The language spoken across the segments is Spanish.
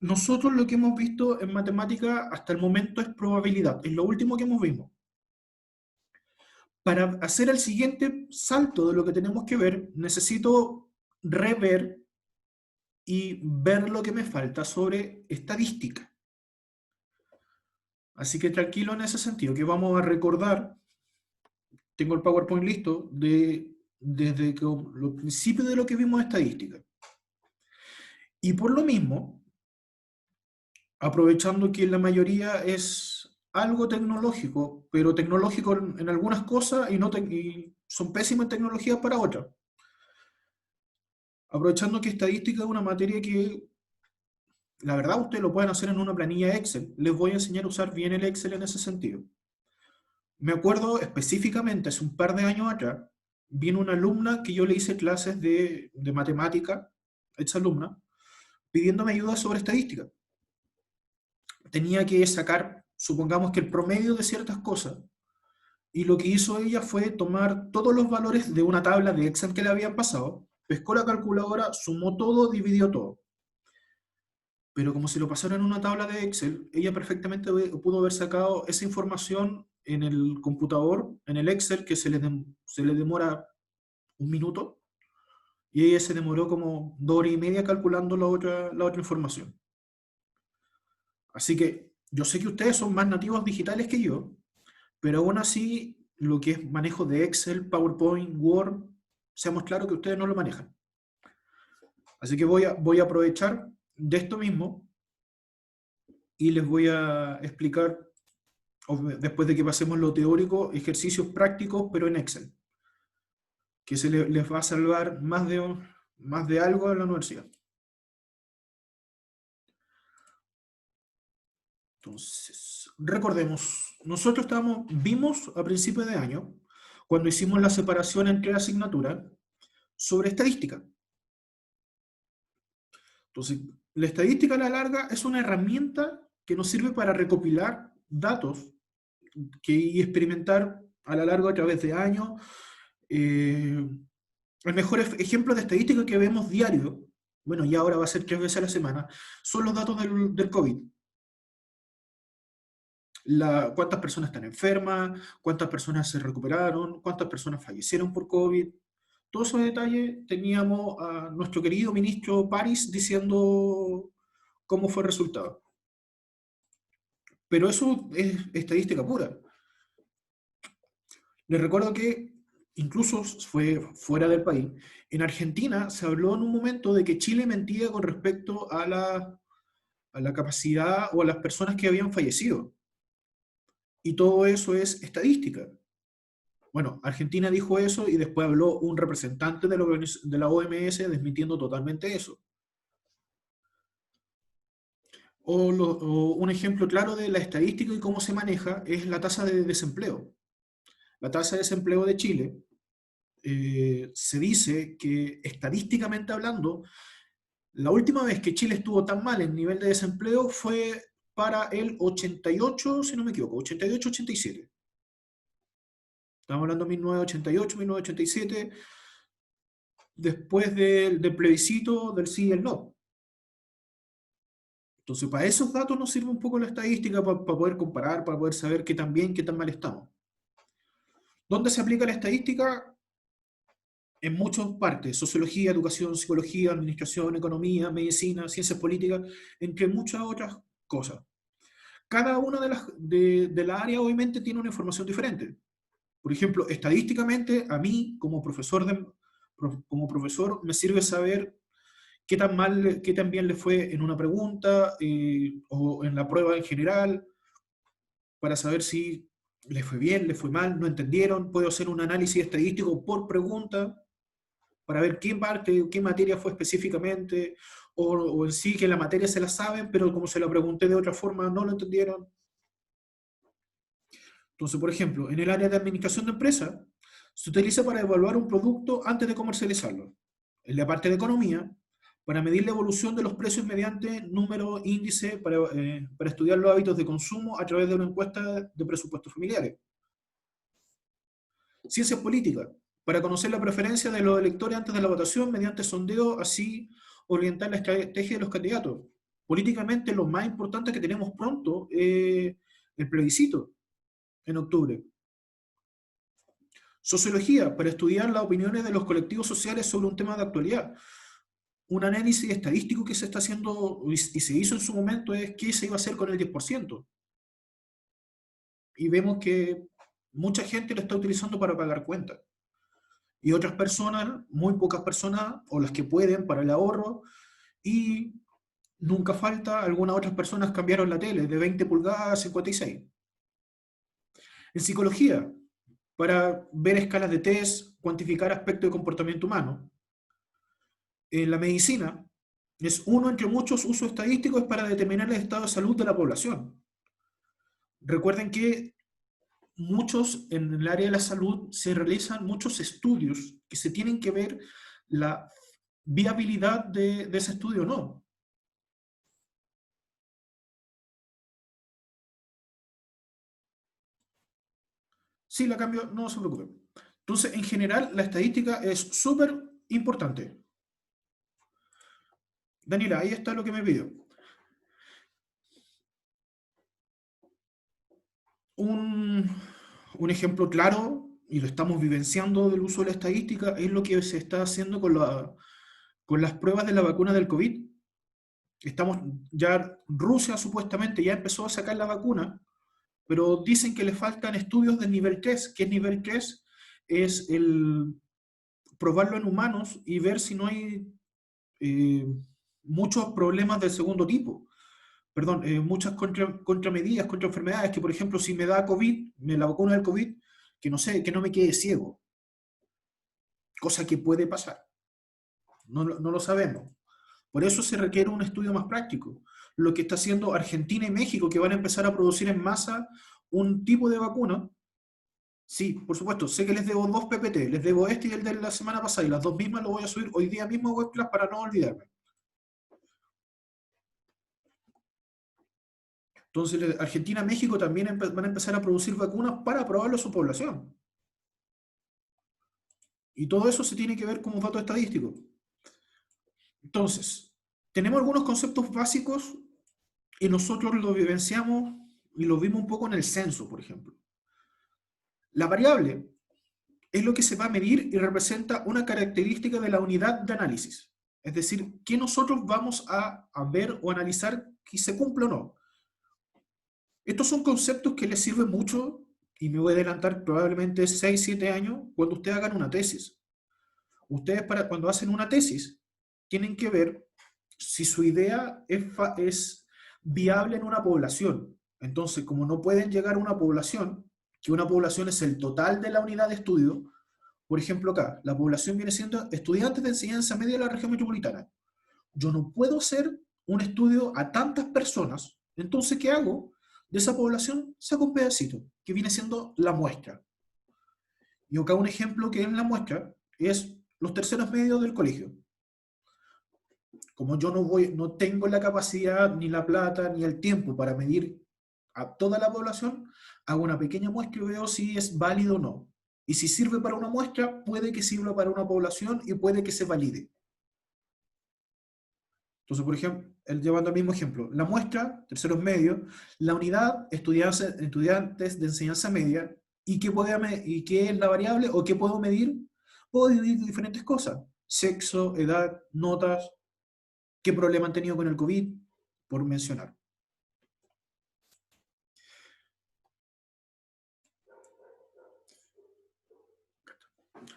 Nosotros lo que hemos visto en matemática hasta el momento es probabilidad, es lo último que hemos visto. Para hacer el siguiente salto de lo que tenemos que ver, necesito rever y ver lo que me falta sobre estadística. Así que tranquilo en ese sentido, que vamos a recordar, tengo el PowerPoint listo, desde los principios de lo que vimos en estadística. Y por lo mismo, aprovechando que la mayoría es algo tecnológico, pero tecnológico en algunas cosas y, y son pésimas tecnologías para otras. Aprovechando que estadística es una materia que, la verdad, ustedes lo pueden hacer en una planilla Excel. Les voy a enseñar a usar bien el Excel en ese sentido. Me acuerdo específicamente, hace un par de años atrás, vino una alumna que yo le hice clases de matemática, esa alumna, pidiéndome ayuda sobre estadística. Tenía que sacar, supongamos que el promedio de ciertas cosas, y lo que hizo ella fue tomar todos los valores de una tabla de Excel que le habían pasado, pescó la calculadora, sumó todo, dividió todo. Pero como se lo pasaron en una tabla de Excel, ella perfectamente pudo haber sacado esa información en el computador, en el Excel, que se le demora un minuto, y ella se demoró como 2 horas y media calculando la otra información. Así que yo sé que ustedes son más nativos digitales que yo, pero aún así lo que es manejo de Excel, PowerPoint, Word, seamos claros que ustedes no lo manejan. Así que voy a aprovechar de esto mismo y les voy a explicar, después de que pasemos lo teórico, ejercicios prácticos, pero en Excel, que les va a salvar más de algo en la universidad. Entonces, recordemos, nosotros vimos a principios de año, cuando hicimos la separación entre asignaturas, sobre estadística. Entonces, la estadística a la larga es una herramienta que nos sirve para recopilar datos y experimentar a la larga a través de años. El mejor ejemplo de estadística que vemos diario, bueno, y ahora va a ser 3 veces a la semana, son los datos del COVID. Cuántas personas están enfermas, cuántas personas se recuperaron, cuántas personas fallecieron por COVID. Todos esos detalles teníamos a nuestro querido ministro París diciendo cómo fue el resultado. Pero eso es estadística pura. Les recuerdo que incluso fue fuera del país. En Argentina se habló en un momento de que Chile mentía con respecto a la capacidad o a las personas que habían fallecido. Y todo eso es estadística. Bueno, Argentina dijo eso y después habló un representante de la OMS desmintiendo totalmente eso. O un ejemplo claro de la estadística y cómo se maneja es la tasa de desempleo. La tasa de desempleo de Chile se dice que estadísticamente hablando, la última vez que Chile estuvo tan mal en nivel de desempleo fue para el 88, si no me equivoco, 88-87. Estamos hablando de 1988, 1987, después del plebiscito del sí y el no. Entonces, para esos datos nos sirve un poco la estadística para poder comparar, para poder saber qué tan bien, qué tan mal estamos. ¿Dónde se aplica la estadística? En muchas partes: sociología, educación, psicología, administración, economía, medicina, ciencias políticas, entre muchas otras cosas. Cada una de las áreas obviamente tiene una información diferente. Por ejemplo, estadísticamente, a mí como profesor me sirve saber qué tan mal, qué tan bien le fue en una pregunta o en la prueba en general, para saber si le fue bien, le fue mal, no entendieron. Puedo hacer un análisis estadístico por pregunta para ver qué parte, qué materia fue específicamente, o en sí que la materia se la saben, pero como se la pregunté de otra forma no lo entendieron. Entonces, por ejemplo, en el área de administración de empresas, se utiliza para evaluar un producto antes de comercializarlo. En la parte de economía, para medir la evolución de los precios mediante número índice para estudiar los hábitos de consumo a través de una encuesta de presupuestos familiares. Ciencias políticas, para conocer la preferencia de los electores antes de la votación mediante sondeo, así orientar la estrategia de los candidatos. Políticamente lo más importante que tenemos pronto es el plebiscito en octubre. Sociología, para estudiar las opiniones de los colectivos sociales sobre un tema de actualidad. Un análisis estadístico que se está haciendo y se hizo en su momento es qué se iba a hacer con el 10%. Y vemos que mucha gente lo está utilizando para pagar cuentas. Y otras personas, muy pocas personas, o las que pueden, para el ahorro. Y nunca falta, algunas otras personas cambiaron la tele de 20 pulgadas a 56. En psicología, para ver escalas de test, cuantificar aspectos de comportamiento humano. En la medicina, es uno entre muchos usos estadísticos para determinar el estado de salud de la población. Recuerden que en el área de la salud se realizan muchos estudios que se tienen que ver la viabilidad de ese estudio o no. Sí, la cambio, no se preocupe. Entonces, en general, la estadística es súper importante. Daniela, ahí está lo que me pidió. Un, un ejemplo claro, y lo estamos vivenciando del uso de la estadística, es lo que se está haciendo con las pruebas de la vacuna del COVID. Rusia supuestamente ya empezó a sacar la vacuna, pero dicen que le faltan estudios de nivel 3. ¿Qué es nivel 3? Es el probarlo en humanos y ver si no hay eh, muchos problemas del segundo tipo. Perdón, muchas contramedidas, contra enfermedades, que por ejemplo si me da COVID, la vacuna del COVID, que no sé, que no me quede ciego, cosa que puede pasar, no lo sabemos. Por eso se requiere un estudio más práctico. Lo que está haciendo Argentina y México, que van a empezar a producir en masa un tipo de vacuna. Sí, por supuesto, sé que les debo 2 PPT, les debo este y el de la semana pasada, y las dos mismas lo voy a subir hoy día mismo a Webclass para no olvidarme. Entonces, Argentina y México también van a empezar a producir vacunas para probarlo a su población. Y todo eso se tiene que ver como dato estadístico. Entonces, tenemos algunos conceptos básicos y nosotros lo vivenciamos y lo vimos un poco en el censo, por ejemplo. La variable es lo que se va a medir y representa una característica de la unidad de análisis. Es decir, que nosotros vamos a ver o analizar si se cumple o no. Estos son conceptos que les sirven mucho, y me voy a adelantar probablemente 6, 7 años, cuando ustedes hagan una tesis. Ustedes cuando hacen una tesis tienen que ver si su idea es viable en una población. Entonces, como no pueden llegar a una población, que una población es el total de la unidad de estudio, por ejemplo acá, la población viene siendo estudiantes de enseñanza media de la región metropolitana. Yo no puedo hacer un estudio a tantas personas, entonces, ¿qué hago? De esa población saco un pedacito, que viene siendo la muestra. Y acá un ejemplo que en la muestra es los terceros medios del colegio. Como yo no tengo la capacidad, ni la plata, ni el tiempo para medir a toda la población, hago una pequeña muestra y veo si es válido o no. Y si sirve para una muestra, puede que sirva para una población y puede que se valide. Entonces, por ejemplo, llevando el mismo ejemplo, la muestra, terceros medios, la unidad, estudiantes de enseñanza media, y qué es la variable o qué puedo medir. Puedo dividir diferentes cosas: sexo, edad, notas, qué problema han tenido con el COVID, por mencionar.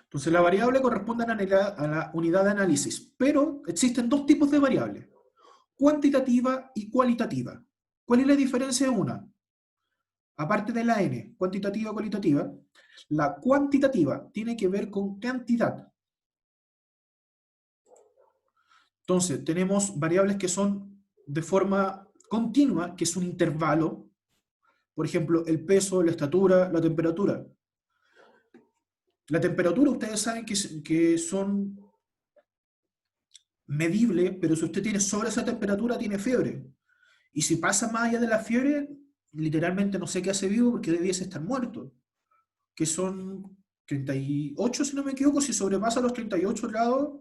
Entonces, la variable corresponde a la unidad de análisis, pero existen dos tipos de variables: cuantitativa y cualitativa. ¿Cuál es la diferencia de una? Aparte de la N, cuantitativa, cualitativa, la cuantitativa tiene que ver con cantidad. Entonces, tenemos variables que son de forma continua, que es un intervalo. Por ejemplo, el peso, la estatura, la temperatura. La temperatura, ustedes saben que son medibles, pero si usted tiene sobre esa temperatura, tiene fiebre. Y si pasa más allá de la fiebre, literalmente no sé qué hace vivo porque debiese estar muerto. Que son 38, si no me equivoco. Si sobrepasa los 38 grados,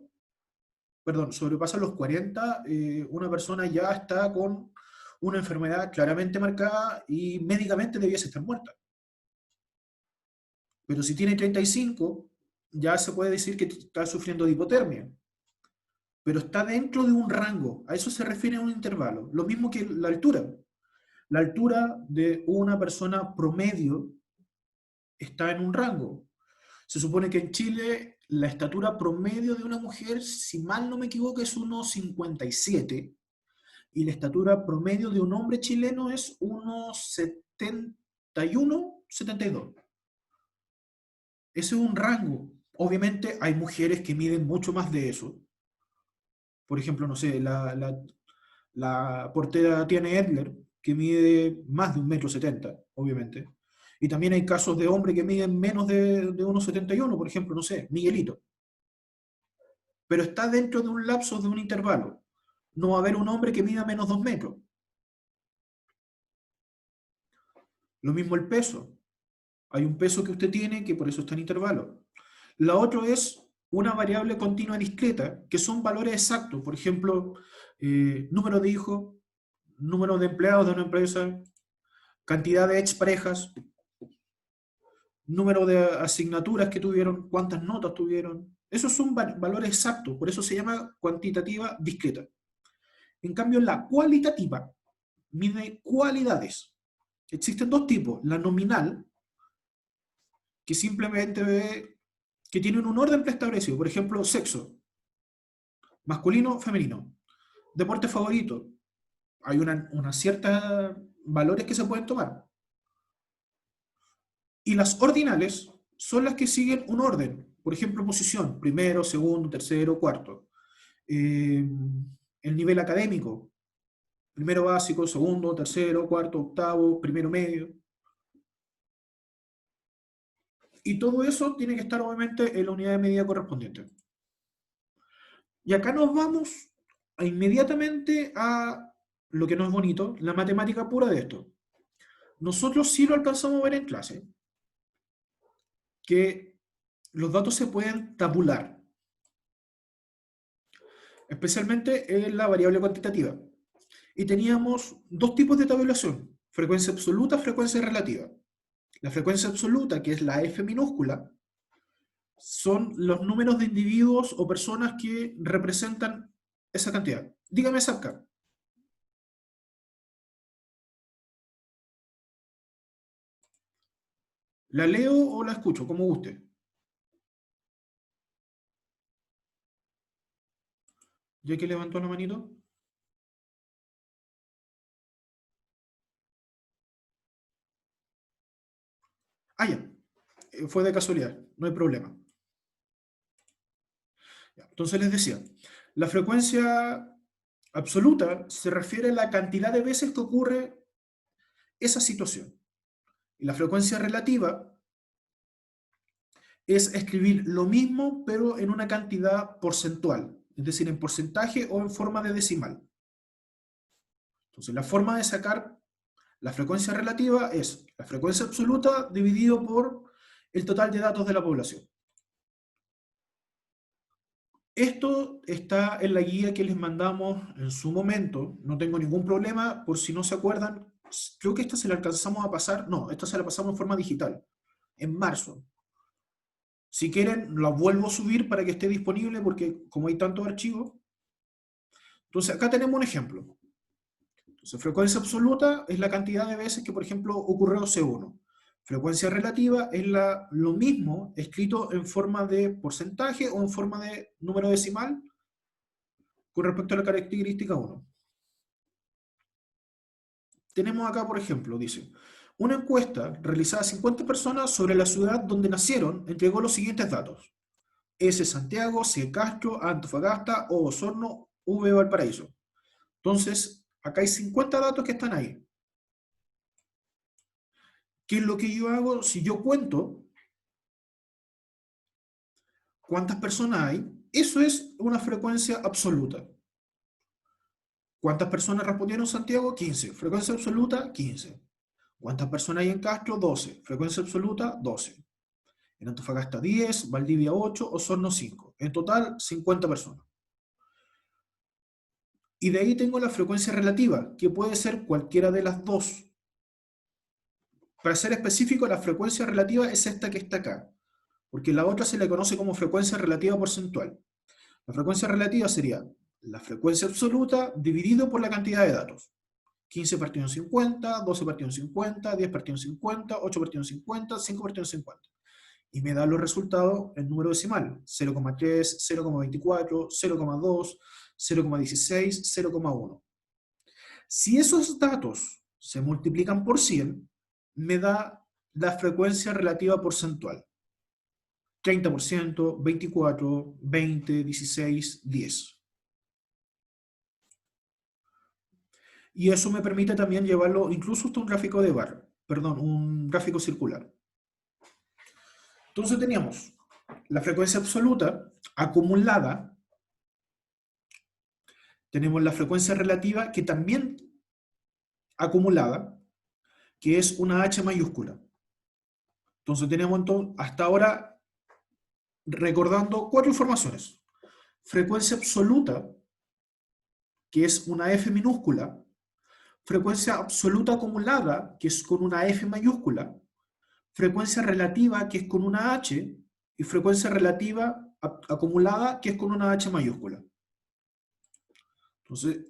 perdón, sobrepasan los 40, una persona ya está con una enfermedad claramente marcada y médicamente debiese estar muerta. Pero si tiene 35, ya se puede decir que está sufriendo de hipotermia. Pero está dentro de un rango, a eso se refiere a un intervalo. Lo mismo que la altura. La altura de una persona promedio está en un rango. Se supone que en Chile la estatura promedio de una mujer, si mal no me equivoco, es 1,57 y la estatura promedio de un hombre chileno es 1,71, 72. Ese es un rango. Obviamente hay mujeres que miden mucho más de eso. Por ejemplo, no sé, la portera Tiene Edler, que mide más de 1,70 m, obviamente. Y también hay casos de hombres que miden menos de 1,71 m, por ejemplo, no sé, Miguelito. Pero está dentro de un lapso de un intervalo. No va a haber un hombre que mida menos 2 metros. Lo mismo el peso. Hay un peso que usted tiene que por eso está en intervalo. La otra es una variable continua discreta, que son valores exactos. Por ejemplo, número de hijos, número de empleados de una empresa, cantidad de exparejas, número de asignaturas que tuvieron, cuántas notas tuvieron. Esos son valores exactos, por eso se llama cuantitativa discreta. En cambio, la cualitativa mide cualidades. Existen dos tipos. La nominal, que simplemente ve que tienen un orden preestablecido. Por ejemplo, sexo, masculino, femenino. Deporte favorito. Hay una cierta valores que se pueden tomar. Y las ordinales son las que siguen un orden. Por ejemplo, posición, primero, segundo, tercero, cuarto. El nivel académico, primero básico, segundo, tercero, cuarto, octavo, primero medio. Y todo eso tiene que estar obviamente en la unidad de medida correspondiente. Y acá nos vamos inmediatamente a lo que no es bonito, la matemática pura de esto. Nosotros sí lo alcanzamos a ver en clase, que los datos se pueden tabular, especialmente en la variable cuantitativa. Y teníamos dos tipos de tabulación, frecuencia absoluta, frecuencia relativa. La frecuencia absoluta, que es la F minúscula, son los números de individuos o personas que representan esa cantidad. Dígame, Sapka. ¿La leo o la escucho? Como guste. ¿Ya que levantó la manito? Ah, ya. Fue de casualidad. No hay problema. Ya, entonces les decía, la frecuencia absoluta se refiere a la cantidad de veces que ocurre esa situación. Y la frecuencia relativa es escribir lo mismo, pero en una cantidad porcentual, es decir, en porcentaje o en forma de decimal. Entonces, la forma de sacar la frecuencia relativa es la frecuencia absoluta dividido por el total de datos de la población. Esto está en la guía que les mandamos en su momento, no tengo ningún problema, por si no se acuerdan, creo que esta se la alcanzamos a pasar, no, esta se la pasamos en forma digital, en marzo. Si quieren, la vuelvo a subir para que esté disponible, porque como hay tantos archivos. Entonces, acá tenemos un ejemplo. Entonces, frecuencia absoluta es la cantidad de veces que, por ejemplo, ocurrió C1. Frecuencia relativa es lo mismo escrito en forma de porcentaje o en forma de número decimal con respecto a la característica 1. Tenemos acá, por ejemplo, dice, una encuesta realizada a 50 personas sobre la ciudad donde nacieron entregó los siguientes datos. S Santiago, C Castro, A Antofagasta, O Osorno, V Valparaíso. Entonces, acá hay 50 datos que están ahí. ¿Qué es lo que yo hago? Si yo cuento cuántas personas hay, eso es una frecuencia absoluta. ¿Cuántas personas respondieron Santiago? 15. Frecuencia absoluta, 15. ¿Cuántas personas hay en Castro? 12. Frecuencia absoluta, 12. En Antofagasta 10, Valdivia 8, Osorno 5. En total, 50 personas. Y de ahí tengo la frecuencia relativa, que puede ser cualquiera de las dos. Para ser específico, la frecuencia relativa es esta que está acá, porque la otra se le conoce como frecuencia relativa porcentual. La frecuencia relativa sería la frecuencia absoluta dividido por la cantidad de datos. 15 partido en 50, 12 partido en 50, 10 partido en 50, 8 partido en 50, 5 partido en 50. Y me da los resultados en número decimal: 0,3, 0,24, 0,2, 0,16, 0,1. Si esos datos se multiplican por 100, me da la frecuencia relativa porcentual: 30%, 24, 20, 16, 10. Y eso me permite también llevarlo incluso hasta un gráfico de barra, perdón, un gráfico circular. Entonces teníamos la frecuencia absoluta acumulada, tenemos la frecuencia relativa que también acumulada, que es una H mayúscula. Entonces tenemos hasta ahora, recordando, 4 informaciones: frecuencia absoluta, que es una F minúscula; frecuencia absoluta acumulada, que es con una F mayúscula; frecuencia relativa, que es con una H; y frecuencia relativa acumulada, que es con una H mayúscula. Entonces,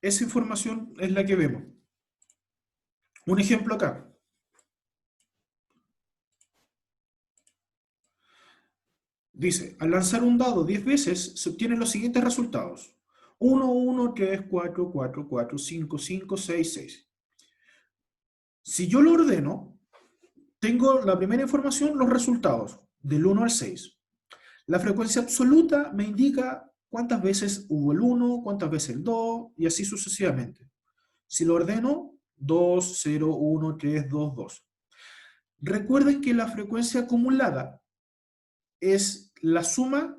esa información es la que vemos. Un ejemplo acá. Dice, al lanzar un dado 10 veces, se obtienen los siguientes resultados: 1, 1, 3, 4, 4, 4, 5, 5, 6, 6. Si yo lo ordeno, tengo la primera información, los resultados, del 1 al 6. La frecuencia absoluta me indica cuántas veces hubo el 1, cuántas veces el 2, y así sucesivamente. Si lo ordeno, 2, 0, 1, 3, 2, 2. Recuerden que la frecuencia acumulada es la suma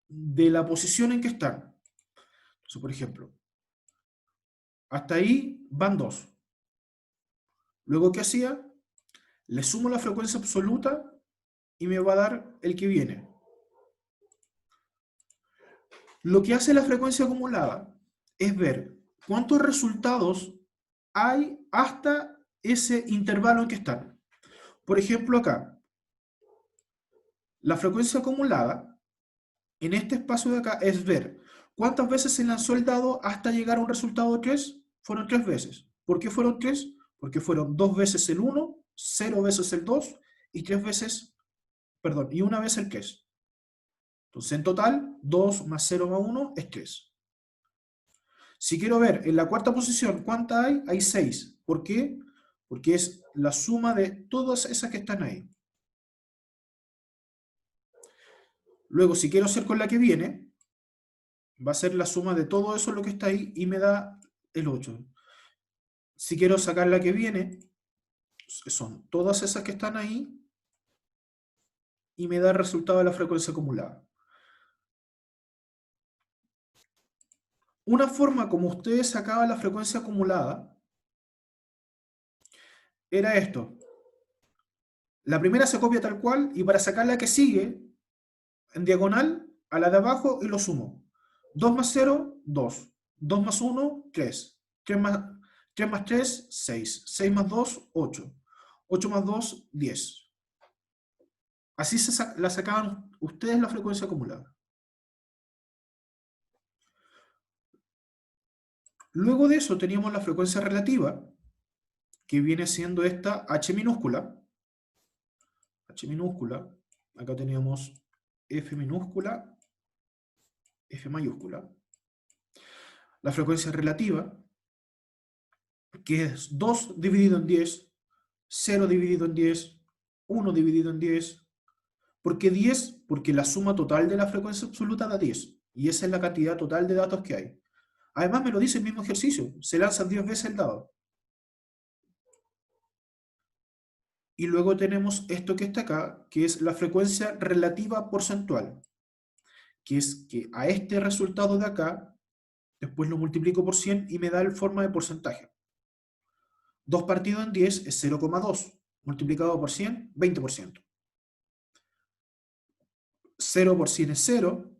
de la posición en que están. Entonces, por ejemplo, hasta ahí van 2. Luego, ¿qué hacía? Le sumo la frecuencia absoluta y me va a dar el que viene. Lo que hace la frecuencia acumulada es ver cuántos resultados hay hasta ese intervalo en que están. Por ejemplo, acá, la frecuencia acumulada en este espacio de acá es ver cuántas veces se lanzó el dado hasta llegar a un resultado de 3. Fueron 3 veces. ¿Por qué fueron 3? Porque fueron 2 veces el 1, 0 veces el 2 y 3 veces, perdón, y una vez el 3. Entonces, en total, 2 más 0 más 1 es 3. Si quiero ver en la cuarta posición cuánta hay, hay 6. ¿Por qué? Porque es la suma de todas esas que están ahí. Luego, si quiero hacer con la que viene, va a ser la suma de todo eso lo que está ahí y me da el 8. Si quiero sacar la que viene, son todas esas que están ahí y me da el resultado de la frecuencia acumulada. Una forma como ustedes sacaban la frecuencia acumulada era esto. La primera se copia tal cual y para sacar la que sigue, en diagonal, a la de abajo y lo sumo. 2 más 0, 2. 2 más 1, 3. 3 más 3, 6. 6 más 2, 8. 8 más 2, 10. Así la sacaban ustedes la frecuencia acumulada. Luego de eso teníamos la frecuencia relativa, que viene siendo esta H minúscula. H minúscula. Acá teníamos F minúscula, F mayúscula. La frecuencia relativa, que es 2 dividido en 10, 0 dividido en 10, 1 dividido en 10. ¿Por qué 10? Porque la suma total de la frecuencia absoluta da 10. Y esa es la cantidad total de datos que hay. Además me lo dice el mismo ejercicio. Se lanzan 10 veces el dado. Y luego tenemos esto que está acá, que es la frecuencia relativa porcentual. Que es que a este resultado de acá, después lo multiplico por 100 y me da en forma de porcentaje. 2 partido en 10 es 0,2. Multiplicado por 100, 20%. 0 por 100 es 0,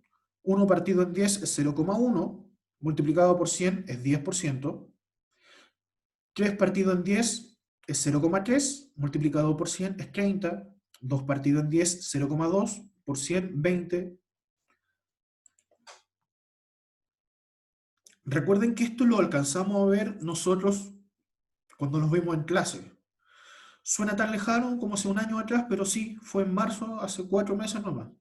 1 partido en 10 es 0,1, multiplicado por 100 es 10%, 3 partido en 10 es 0,3, multiplicado por 100 es 30, 2 partido en 10, 0,2, por 100, 20. Recuerden que esto lo alcanzamos a ver nosotros cuando nos vimos en clase. Suena tan lejano como hace un año atrás, pero sí, fue en marzo, hace 4 meses nomás.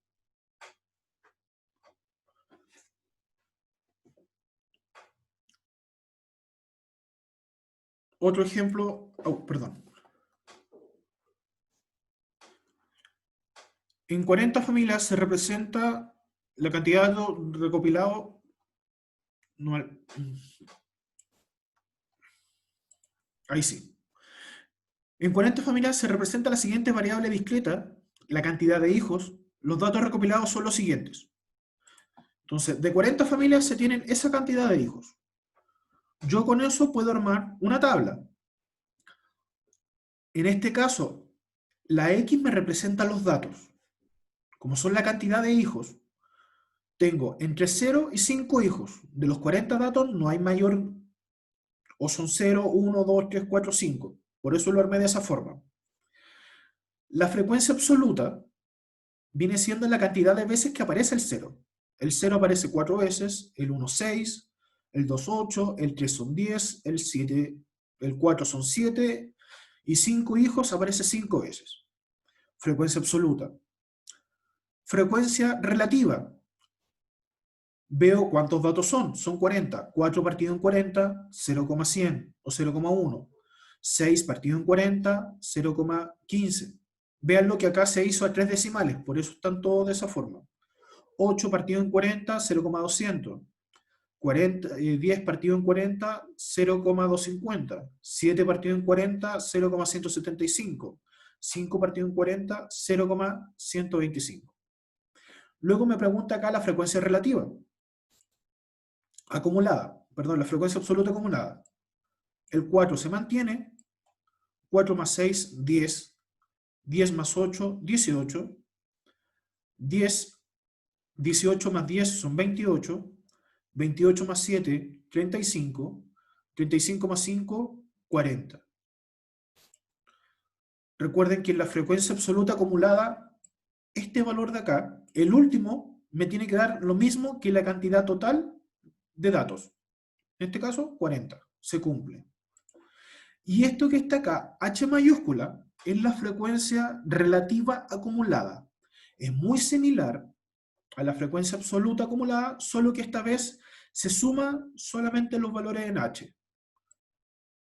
Otro ejemplo, perdón. En 40 familias se representa la cantidad de datos recopilados. Ahí sí. En 40 familias se representa la siguiente variable discreta, la cantidad de hijos. Los datos recopilados son los siguientes. Entonces, de 40 familias se tienen esa cantidad de hijos. Yo con eso puedo armar una tabla. En este caso, la X me representa los datos. Como son la cantidad de hijos, tengo entre 0 y 5 hijos. De los 40 datos no hay mayor, o son 0, 1, 2, 3, 4, 5. Por eso lo armé de esa forma. La frecuencia absoluta viene siendo la cantidad de veces que aparece el 0. El 0 aparece 4 veces, el 1 6, el 2 8, el 3 son 10, el 7, el 4 son 7, y 5 hijos aparece 5 veces. Frecuencia absoluta. Frecuencia relativa. Veo cuántos datos son. Son 40. 4 partido en 40, 0,100 o 0,1. 6 partido en 40, 0,15. Vean lo que acá se hizo a 3 decimales, por eso están todos de esa forma. 8 partido en 40, 0,200. 10 partido en 40, 0,250. 7 partido en 40, 0,175. 5 partido en 40, 0,125. Luego me pregunta acá la frecuencia relativa. Acumulada, perdón, la frecuencia absoluta acumulada. El 4 se mantiene, 4 más 6, 10, 10 más 8, 18, 10, 18 más 10 son 28, 28 más 7, 35, 35 más 5, 40. Recuerden que en la frecuencia absoluta acumulada, este valor de acá, el último, me tiene que dar lo mismo que la cantidad total de datos. En este caso, 40. Se cumple. Y esto que está acá, H mayúscula, es la frecuencia relativa acumulada. Es muy similar a la frecuencia absoluta acumulada, solo que esta vez se suma solamente los valores en H.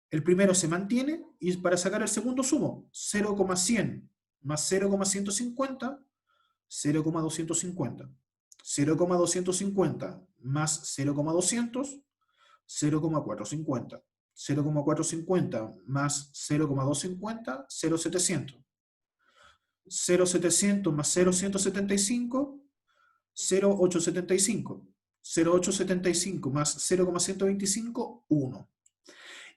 El primero se mantiene y para sacar el segundo sumo 0,100 más 0,150, 0,250. 0,250 más 0,200, 0,450. 0,450 más 0,250, 0,700. 0,700 más 0,175, 0,875. 0,875 más 0,125, 1.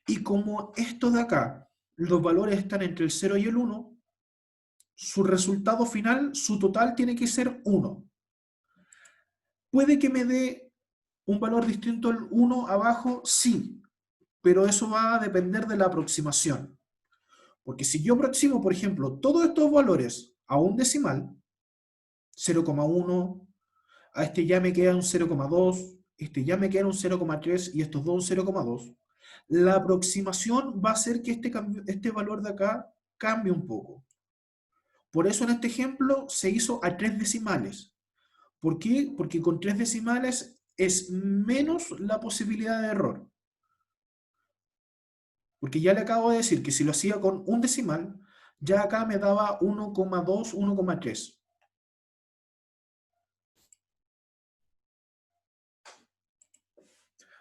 Y como esto de acá, los valores están entre el 0 y el 1, su resultado final, su total tiene que ser 1. ¿Puede que me dé un valor distinto al 1 abajo? Sí, pero eso va a depender de la aproximación. Porque si yo aproximo, por ejemplo, todos estos valores a un decimal, 0,1, a este ya me queda un 0,2, este ya me queda un 0,3 y estos dos un 0,2, la aproximación va a hacer que este valor de acá cambie un poco. Por eso en este ejemplo se hizo a 3 decimales. ¿Por qué? Porque con 3 decimales es menos la posibilidad de error. Porque ya le acabo de decir que si lo hacía con un decimal, ya acá me daba 1,2, 1,3.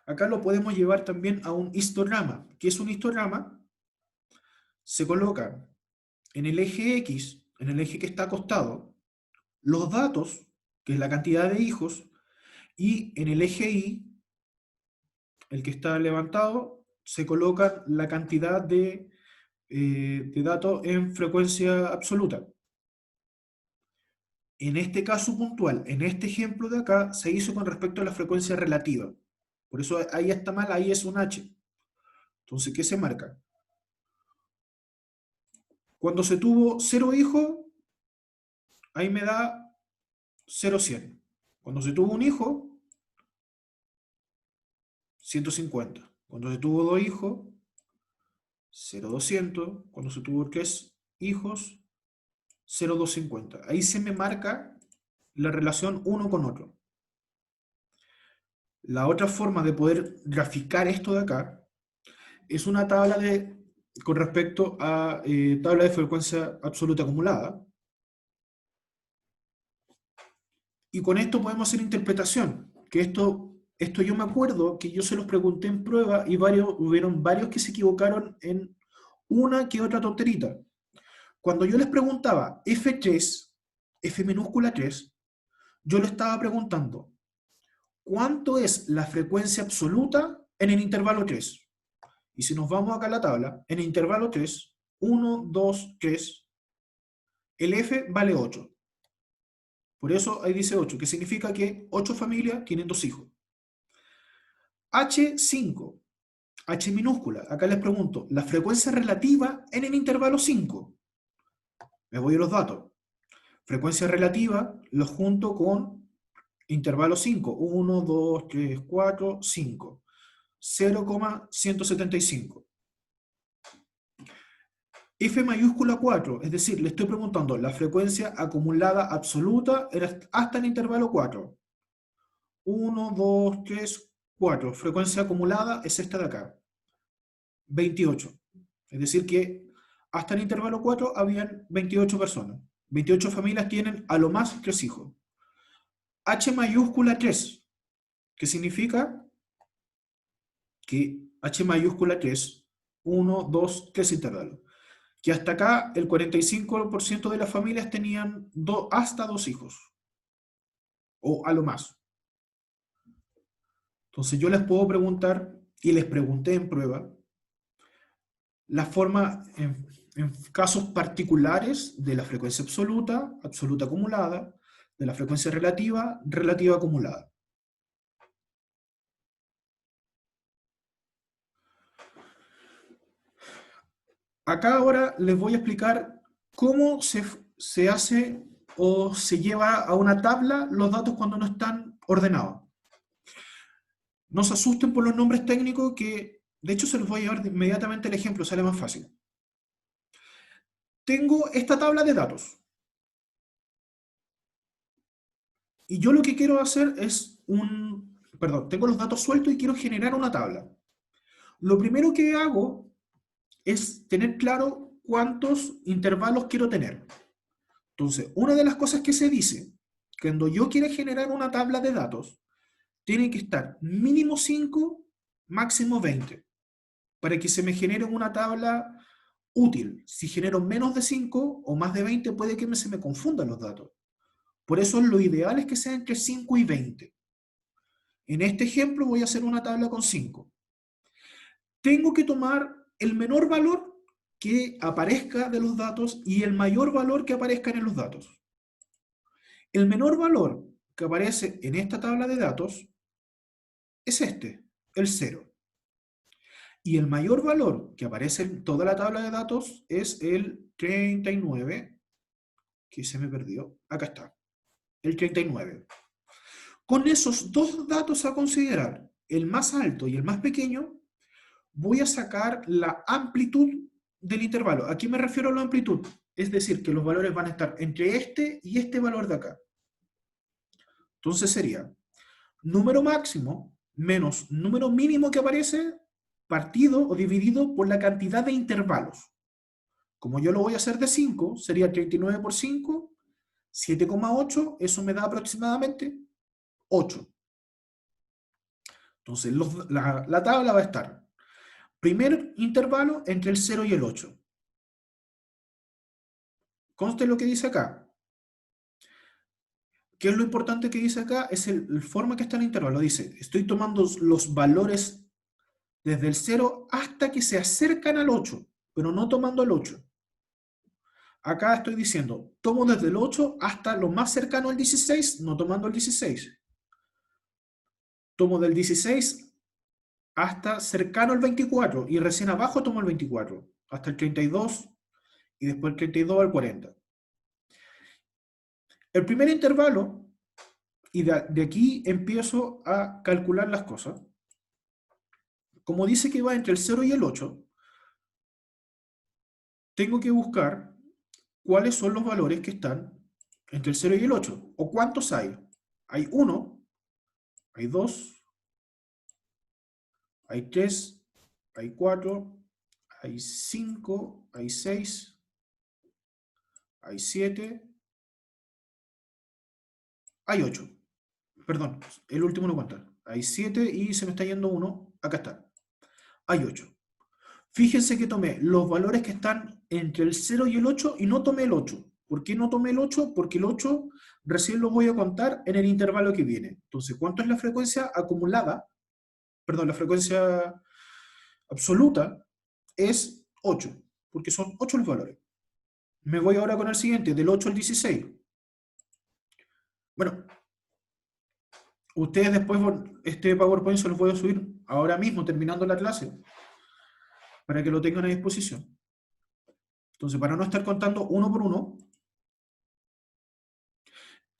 Acá lo podemos llevar también a un histograma. ¿Qué es un histograma? Se coloca en el eje X, en el eje que está acostado, los datos, que es la cantidad de hijos, y en el eje Y, el que está levantado, se coloca la cantidad de datos en frecuencia absoluta. En este caso puntual, en este ejemplo de acá, se hizo con respecto a la frecuencia relativa. Por eso ahí está mal, ahí es un H. Entonces, ¿qué se marca? Cuando se tuvo 0 hijos, ahí me da 0,100. Cuando se tuvo un hijo, 150. Cuando se tuvo 2 hijos, 0,200. Cuando se tuvo 3 hijos, 0,250. Ahí se me marca la relación uno con otro. La otra forma de poder graficar esto de acá es una tabla con respecto a tabla de frecuencia absoluta acumulada. Y con esto podemos hacer interpretación. Que esto yo me acuerdo que yo se los pregunté en prueba y hubieron varios que se equivocaron en una que otra tonterita. Cuando yo les preguntaba F3, F minúscula 3, yo le estaba preguntando, ¿cuánto es la frecuencia absoluta en el intervalo 3? Y si nos vamos acá a la tabla, en el intervalo 3, 1, 2, 3, el F vale 8. Por eso ahí dice 8, que significa que 8 familias tienen 2 hijos. H5, H minúscula, acá les pregunto, la frecuencia relativa en el intervalo 5. Me voy a los datos. Frecuencia relativa lo junto con intervalo 5. 1, 2, 3, 4, 5. 0,175. F mayúscula 4, es decir, le estoy preguntando la frecuencia acumulada absoluta hasta el intervalo 4. 1, 2, 3, 4. Frecuencia acumulada es esta de acá. 28. Es decir que hasta el intervalo 4 habían 28 personas. 28 familias tienen a lo más 3 hijos. H mayúscula 3, que significa que H mayúscula 3, 1, 2, 3 intervalos. Que hasta acá el 45% de las familias tenían hasta 2 hijos. O a lo más. Entonces yo les puedo preguntar, y les pregunté en prueba, la forma en casos particulares de la frecuencia absoluta, absoluta acumulada, de la frecuencia relativa, relativa acumulada. Acá ahora les voy a explicar cómo se hace o se lleva a una tabla los datos cuando no están ordenados. No se asusten por los nombres técnicos que, de hecho, se los voy a llevar inmediatamente el ejemplo, sale más fácil. Tengo esta tabla de datos. Y yo lo que quiero hacer es tengo los datos sueltos y quiero generar una tabla. Lo primero que hago es tener claro cuántos intervalos quiero tener. Entonces, una de las cosas que se dice, cuando yo quiero generar una tabla de datos, tiene que estar mínimo 5, máximo 20, para que se me genere una tabla útil. Si genero menos de 5 o más de 20, puede que se me confundan los datos. Por eso lo ideal es que sea entre 5 y 20. En este ejemplo voy a hacer una tabla con 5. Tengo que tomar el menor valor que aparezca de los datos y el mayor valor que aparezca en los datos. El menor valor que aparece en esta tabla de datos es el 0. Y el mayor valor que aparece en toda la tabla de datos es el 39, que se me perdió. Acá está, el 39. Con esos dos datos a considerar, el más alto y el más pequeño, voy a sacar la amplitud del intervalo. ¿A qué me refiero a la amplitud? Es decir, que los valores van a estar entre este y este valor de acá. Entonces sería número máximo menos número mínimo que aparece partido o dividido por la cantidad de intervalos. Como yo lo voy a hacer de 5, sería 39 por 5, 7,8, eso me da aproximadamente 8. Entonces la tabla va a estar primer intervalo entre el 0 y el 8. Conste lo que dice acá. ¿Qué es lo importante que dice acá? Es la forma que está el intervalo. Dice, estoy tomando los valores desde el 0 hasta que se acercan al 8, pero no tomando el 8. Acá estoy diciendo, tomo desde el 8 hasta lo más cercano al 16, no tomando el 16. Tomo del 16 hasta cercano al 24 y recién abajo tomo el 24, hasta el 32 y después el 32 al 40. El primer intervalo, y de aquí empiezo a calcular las cosas. Como dice que va entre el 0 y el 8, tengo que buscar cuáles son los valores que están entre el 0 y el 8, o cuántos hay. Hay 1, hay 2, hay 3, hay 4, hay 5, hay 6, hay 7, hay 8. Perdón, el último no cuenta. Hay 7 y se me está yendo uno. Acá está. Hay 8. Fíjense que tomé los valores que están entre el 0 y el 8 y no tomé el 8. ¿Por qué no tomé el 8? Porque el 8 recién lo voy a contar en el intervalo que viene. Entonces, ¿cuánto es la frecuencia acumulada? Perdón, la frecuencia absoluta es 8, porque son 8 los valores. Me voy ahora con el siguiente, del 8 al 16. Bueno, ustedes después, este PowerPoint se los voy a subir ahora mismo, terminando la clase, para que lo tengan a disposición. Entonces, para no estar contando uno por uno,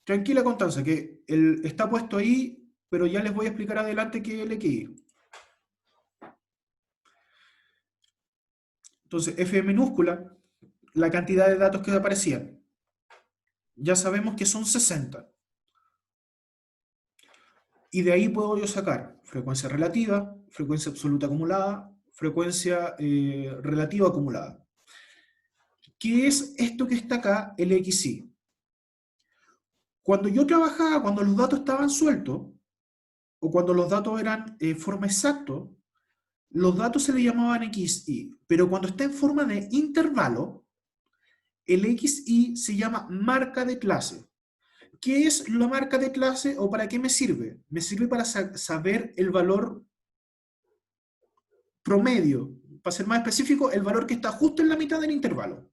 tranquila Constanza, que está puesto ahí, pero ya les voy a explicar adelante qué es LQI. Entonces, F minúscula, la cantidad de datos que aparecían. Ya sabemos que son 60. Y de ahí puedo yo sacar frecuencia relativa, frecuencia absoluta acumulada, frecuencia relativa acumulada. ¿Qué es esto que está acá, el XY? Cuando yo trabajaba, cuando los datos estaban sueltos, o cuando los datos eran forma exacta, los datos se le llamaban XY, pero cuando está en forma de intervalo, el XY se llama marca de clase. ¿Qué es la marca de clase o para qué me sirve? Me sirve para saber el valor promedio, para ser más específico, el valor que está justo en la mitad del intervalo.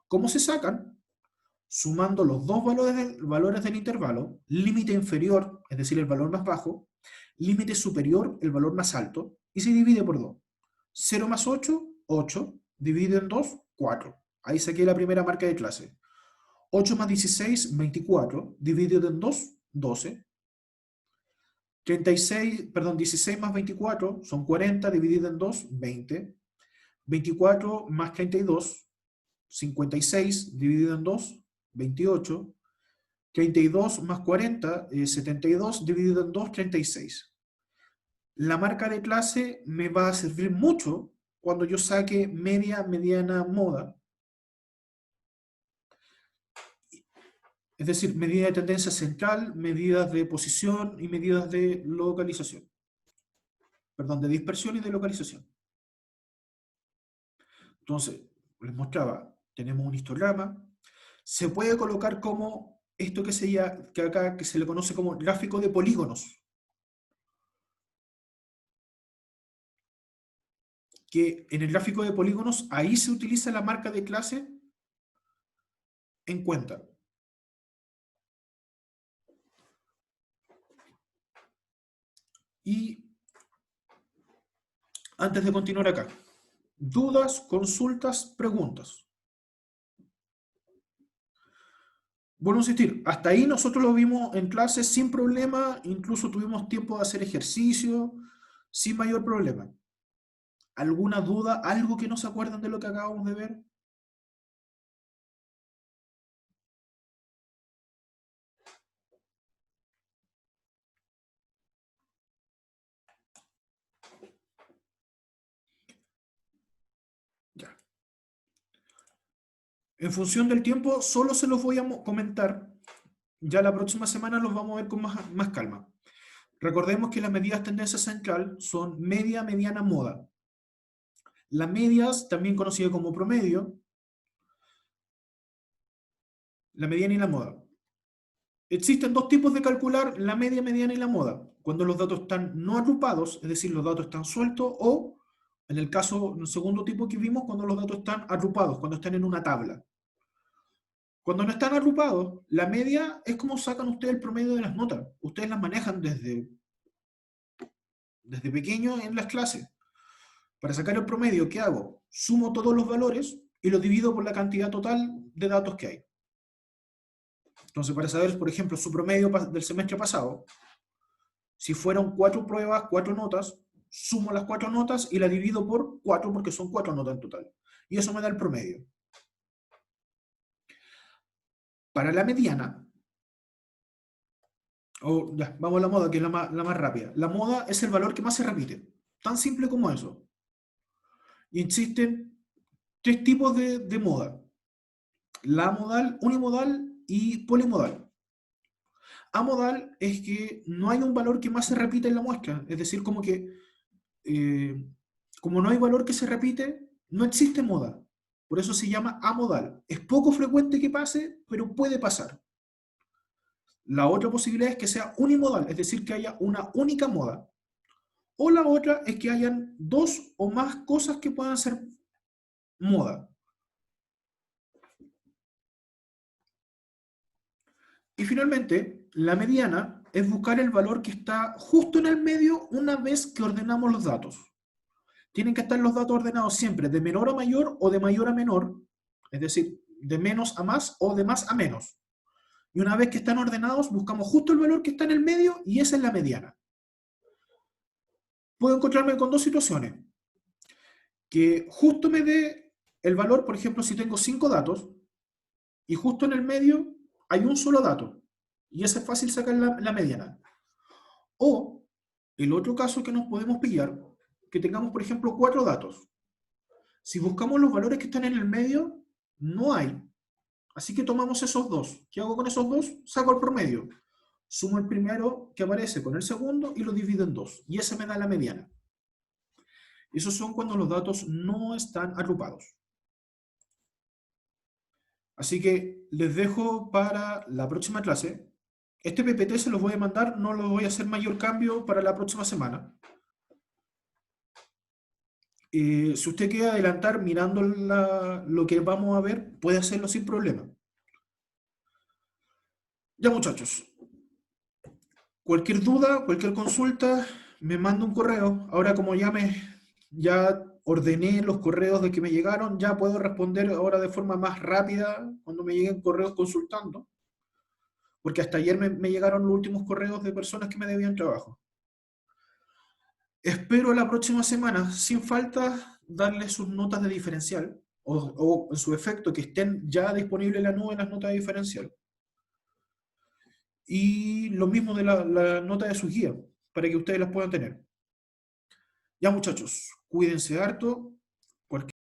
¿Cómo se sacan? Sumando los dos valores del intervalo, límite inferior, es decir, el valor más bajo, límite superior, el valor más alto, y se divide por 2. 0 más 8, 8, dividido en 2, 4. Ahí saqué la primera marca de clase. 8 más 16, 24, dividido en 2, 12. 16 más 24 son 40, dividido en 2, 20. 24 más 32, 56, dividido en 2, 28. 32 más 40, 72, dividido en 2, 36. La marca de clase me va a servir mucho cuando yo saque media, mediana, moda. Es decir, medida de tendencia central, medidas de posición y medidas de localización. Perdón, de dispersión y de localización. Entonces, les mostraba, tenemos un histograma. Se puede colocar como esto que acá que se le conoce como gráfico de polígonos. Que en el gráfico de polígonos, ahí se utiliza la marca de clase en cuenta. Y antes de continuar acá, dudas, consultas, preguntas. Vuelvo a insistir, hasta ahí nosotros lo vimos en clase sin problema, incluso tuvimos tiempo de hacer ejercicio sin mayor problema. ¿Alguna duda, algo que no se acuerdan de lo que acabamos de ver? Ya. En función del tiempo, solo se los voy a comentar. Ya la próxima semana los vamos a ver con más calma. Recordemos que las medidas tendencia central son media, mediana, moda. Las medias, también conocida como promedio, la mediana y la moda. Existen dos tipos de calcular la media, mediana y la moda. Cuando los datos están no agrupados, es decir, los datos están sueltos, o en el caso, en el segundo tipo que vimos, cuando los datos están agrupados, cuando están en una tabla. Cuando no están agrupados, la media es como sacan ustedes el promedio de las notas. Ustedes las manejan desde pequeño en las clases. Para sacar el promedio, ¿qué hago? Sumo todos los valores y los divido por la cantidad total de datos que hay. Entonces, para saber, por ejemplo, su promedio del semestre pasado, si fueron 4 pruebas, 4 notas, sumo las 4 notas y la divido por 4 porque son 4 notas en total. Y eso me da el promedio. Para la mediana, ya, vamos a la moda, que es la más rápida. La moda es el valor que más se repite. Tan simple como eso. Y existen 3 tipos de moda. La modal, unimodal y polimodal. Amodal es que no hay un valor que más se repita en la muestra. Es decir, como que eh, como no hay valor que se repite, no existe moda. Por eso se llama amodal. Es poco frecuente que pase, pero puede pasar. La otra posibilidad es que sea unimodal, es decir, que haya una única moda. O la otra es que hayan 2 o más cosas que puedan ser moda. Y finalmente, la mediana es buscar el valor que está justo en el medio una vez que ordenamos los datos. Tienen que estar los datos ordenados siempre de menor a mayor o de mayor a menor, es decir, de menos a más o de más a menos. Y una vez que están ordenados, buscamos justo el valor que está en el medio y esa es la mediana. Puedo encontrarme con 2 situaciones. Que justo me dé el valor, por ejemplo, si tengo 5 datos y justo en el medio hay un solo dato. Y ese es fácil sacar la mediana. O el otro caso que nos podemos pillar, que tengamos, por ejemplo, 4 datos. Si buscamos los valores que están en el medio, no hay. Así que tomamos esos 2. ¿Qué hago con esos 2? Saco el promedio. Sumo el primero que aparece con el segundo y lo divido en 2. Y ese me da la mediana. Esos son cuando los datos no están agrupados. Así que les dejo para la próxima clase. Este PPT se los voy a mandar, no lo voy a hacer mayor cambio para la próxima semana. Si usted quiere adelantar mirando lo que vamos a ver, puede hacerlo sin problema. Ya muchachos, cualquier duda, cualquier consulta, me manda un correo. Ahora como ya ordené los correos de que me llegaron, ya puedo responder ahora de forma más rápida cuando me lleguen correos consultando. Porque hasta ayer me llegaron los últimos correos de personas que me debían trabajo. Espero la próxima semana, sin falta, darles sus notas de diferencial o en su efecto que estén ya disponibles en la nube las notas de diferencial. Y lo mismo de la nota de su guía, para que ustedes las puedan tener. Ya muchachos, cuídense harto,